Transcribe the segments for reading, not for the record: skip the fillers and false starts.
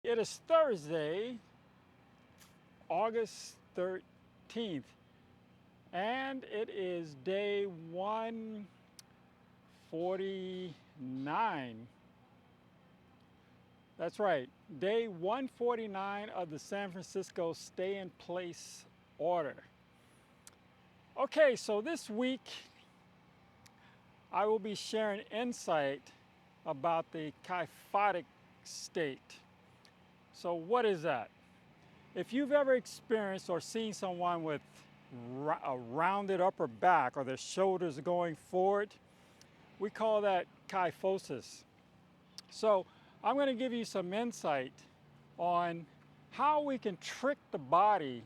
It is Thursday, August 13th, and it is day 149. That's right, day 149 of the San Francisco Stay in Place order. Okay, so this week I will be sharing insight about the kyphotic state. So, what is that? If you've ever experienced or seen someone with a rounded upper back or their shoulders going forward, we call that kyphosis. So I'm going to give you some insight on how we can trick the body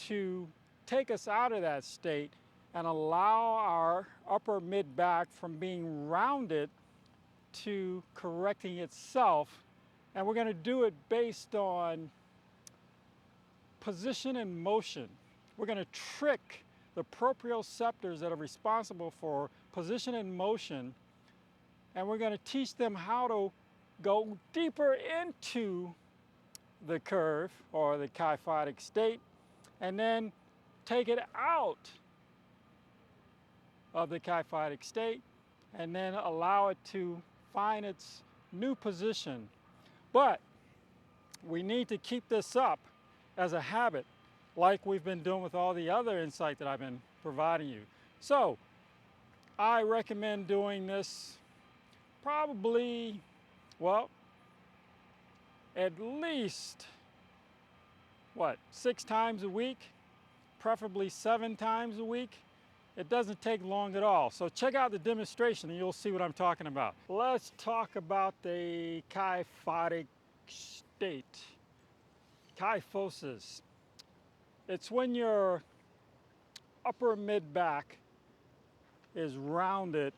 to take us out of that state and allow our upper mid back from being rounded to correcting itself. And we're going to do it based on position and motion. We're going to trick the proprioceptors that are responsible for position and motion, and we're going to teach them how to go deeper into the curve or the kyphotic state and then take it out of the kyphotic state and then allow it to find its new position. But we need to keep this up as a habit, like we've been doing with all the other insight that I've been providing you. So I recommend doing this probably, well, at least, 6 times a week, preferably 7 times a week. It doesn't take long at all. So check out the demonstration and you'll see what I'm talking about. Let's talk about the kyphotic state. Kyphosis. It's when your upper mid back is rounded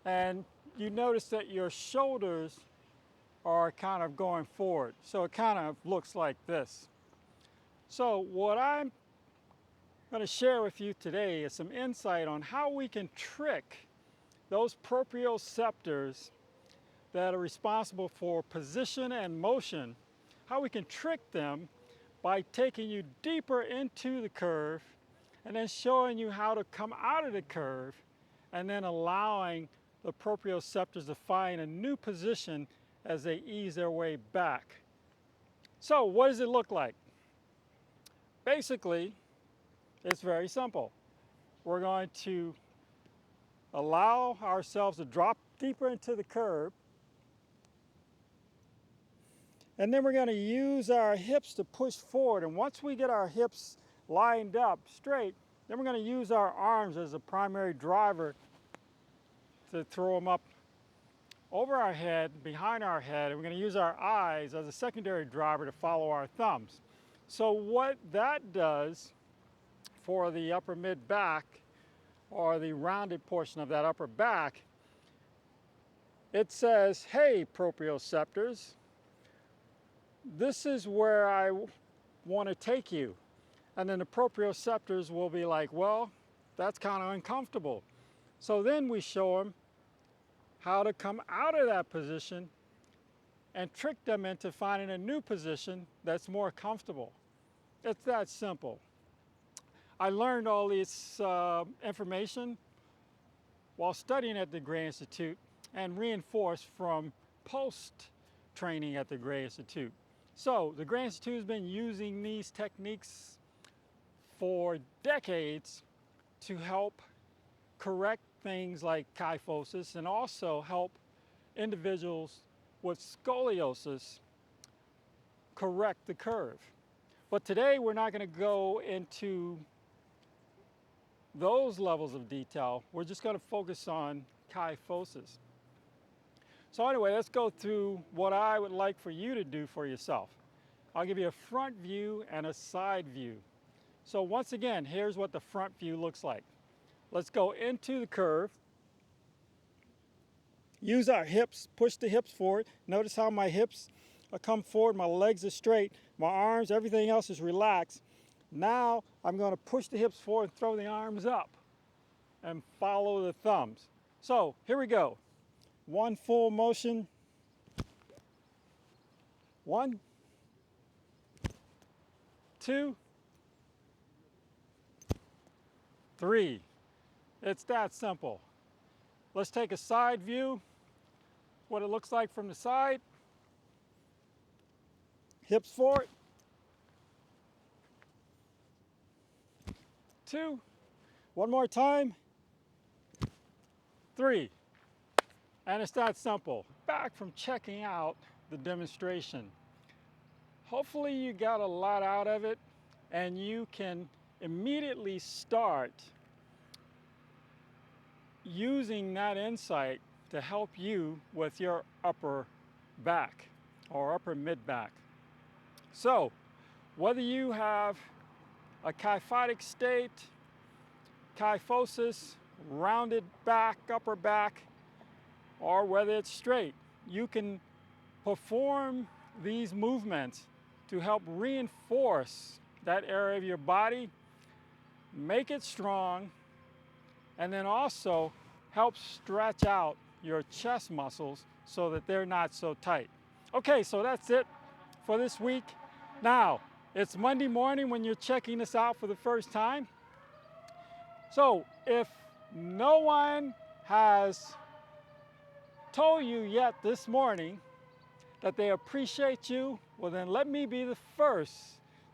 and you notice that your shoulders are kind of going forward. So it kind of looks like this. So what I'm going to share with you today is some insight on how we can trick those proprioceptors that are responsible for position and motion, how we can trick them by taking you deeper into the curve and then showing you how to come out of the curve and then allowing the proprioceptors to find a new position as they ease their way back. So what does it look like? Basically, it's very simple. We're going to allow ourselves to drop deeper into the curve, and then we're going to use our hips to push forward. And once we get our hips lined up straight, then we're going to use our arms as a primary driver to throw them up over our head, behind our head, and we're going to use our eyes as a secondary driver to follow our thumbs. So what that does for the upper mid back, or the rounded portion of that upper back, it says, hey, proprioceptors, this is where I want to take you. And then the proprioceptors will be like, well, that's kind of uncomfortable. So then we show them how to come out of that position and trick them into finding a new position that's more comfortable. It's that simple. I learned all this information while studying at the Gray Institute and reinforced from post-training at the Gray Institute. So the Gray Institute has been using these techniques for decades to help correct things like kyphosis and also help individuals with scoliosis correct the curve. But today we're not going to go into those levels of detail. We're just going to focus on kyphosis. So anyway, let's go through what I would like for you to do for yourself. I'll give you a front view and a side view. So once again, here's what the front view looks like. Let's go into the curve. Use our hips, push the hips forward. Notice how my hips come forward, my legs are straight, my arms, everything else is relaxed. Now I'm going to push the hips forward and throw the arms up and follow the thumbs. So here we go. One full motion. 1, 2, 3. It's that simple. Let's take a side view, what it looks like from the side. Hips forward. 2. One more time. 3. And it's that simple. Back from checking out the demonstration. Hopefully you got a lot out of it and you can immediately start using that insight to help you with your upper back or upper mid back. So whether you have a kyphotic state, kyphosis, rounded back, upper back, or whether it's straight, you can perform these movements to help reinforce that area of your body, make it strong, and then also help stretch out your chest muscles so that they're not so tight. Okay, so that's it for this week. Now, it's Monday morning when you're checking this out for the first time. So if no one has told you yet this morning that they appreciate you, well then let me be the first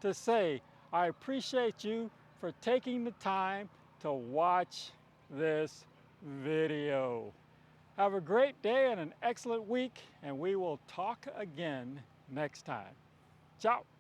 to say I appreciate you for taking the time to watch this video. Have a great day and an excellent week, and we will talk again next time. Ciao.